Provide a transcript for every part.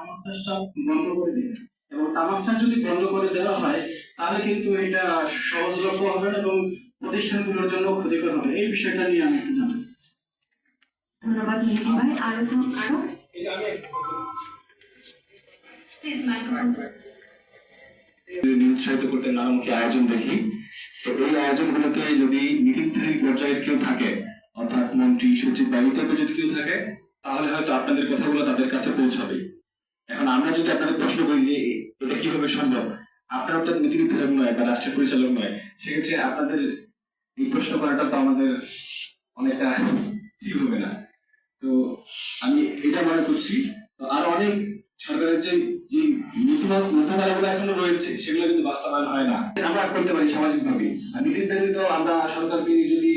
তামাক চাষটা বন্ধ করে দিবে এবং তামাক চাষ যদি বন্ধ করে দেওয়া হয় তাহলে কিন্তু এটা সহজলভ্য হবে না এবং প্রতিষ্ঠানগুলোর জন্য ক্ষতিকর হবে। এই বিষয়টা নিয়ে আমি একটু জানতে চাই। ধন্যবাদ মেহেদী ভাই। আরো নিরুৎসাহিত করতে নানামুখী আয়োজন দেখি। তো এই আয়োজনগুলোতে যদি নীতিনির্ধারী পর্যায়ের কেউ থাকে, অর্থাৎ মন্ত্রী, সচিব বা এই টাইপের যদি কেউ থাকে, তাহলে হয়তো আপনাদের কথাগুলো তাদের কাছে পৌঁছাবে। এখন আমরা যদি আপনাদের প্রশ্ন করি যে এটা কিভাবে সম্ভব, আপনারা তো নীতি নির্ধারক নয় বা রাষ্ট্রের পরিচালক নয়, সেক্ষেত্রে আপনাদের এই প্রশ্ন করাটা তো আমাদের অনেকটা ঠিক হবে না। তো আমি এটা মনে করছি আরো অনেক সরকারের যে নীতিমালাগুলো এখনো রয়েছে সেগুলো কিন্তু বাস্তবায়ন হয় না। আমরা করতে পারি সামাজিক ভাবে, আর নীতি নির্ধারিত আমরা সরকারকে যদি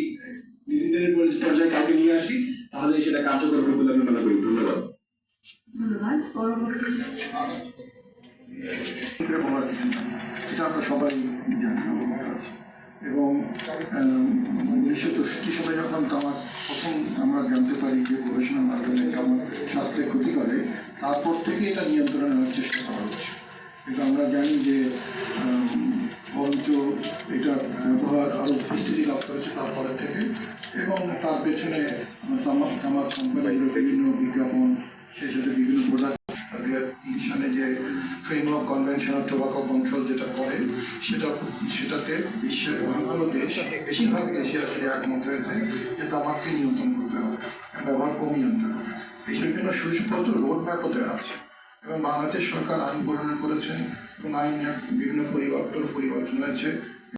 নীতি নির্ধারণের পর্যায়ে কাউকে নিয়ে আসি তাহলে সেটা কার্যকর হবে বলে আমি মনে করি। ধন্যবাদ। এটা আমরা সবাই জানি এবং 1964 সালে যখন তামাক প্রথম আমরা জানতে পারি যে গবেষণার মাধ্যমে তামাক স্বাস্থ্যে ক্ষতি করে, তারপর থেকে এটা নিয়ন্ত্রণ নেওয়ার চেষ্টা করা হচ্ছে। কিন্তু আমরা জানি যে বরঞ্চ এটা ব্যবহার আরও বিস্তৃতি লাভ করেছে তারপরে থেকে, এবং তার পেছনে তামাক কোম্পানিগুলোর বিভিন্ন বিজ্ঞাপন, সেই সাথে বিভিন্ন প্রোডাক্ট সালে যে framework convention of tobacco control যেটা করে সেটাতে বিশ্বের অনেকগুলো দেশ, বেশিরভাগ দেশে আসলে একমত হয়েছে যে তামাককে নিয়ন্ত্রণ করতে হবে, ব্যবহার কমিয়ে আনতে হবে। এইসব জন্য সুস্পষ্ট রোড ম্যাপও দেওয়া আছে এবং বাংলাদেশ সরকার আইন প্রণয়ন করেছেন এবং আইনের বিভিন্ন পরিবর্তন হয়েছে।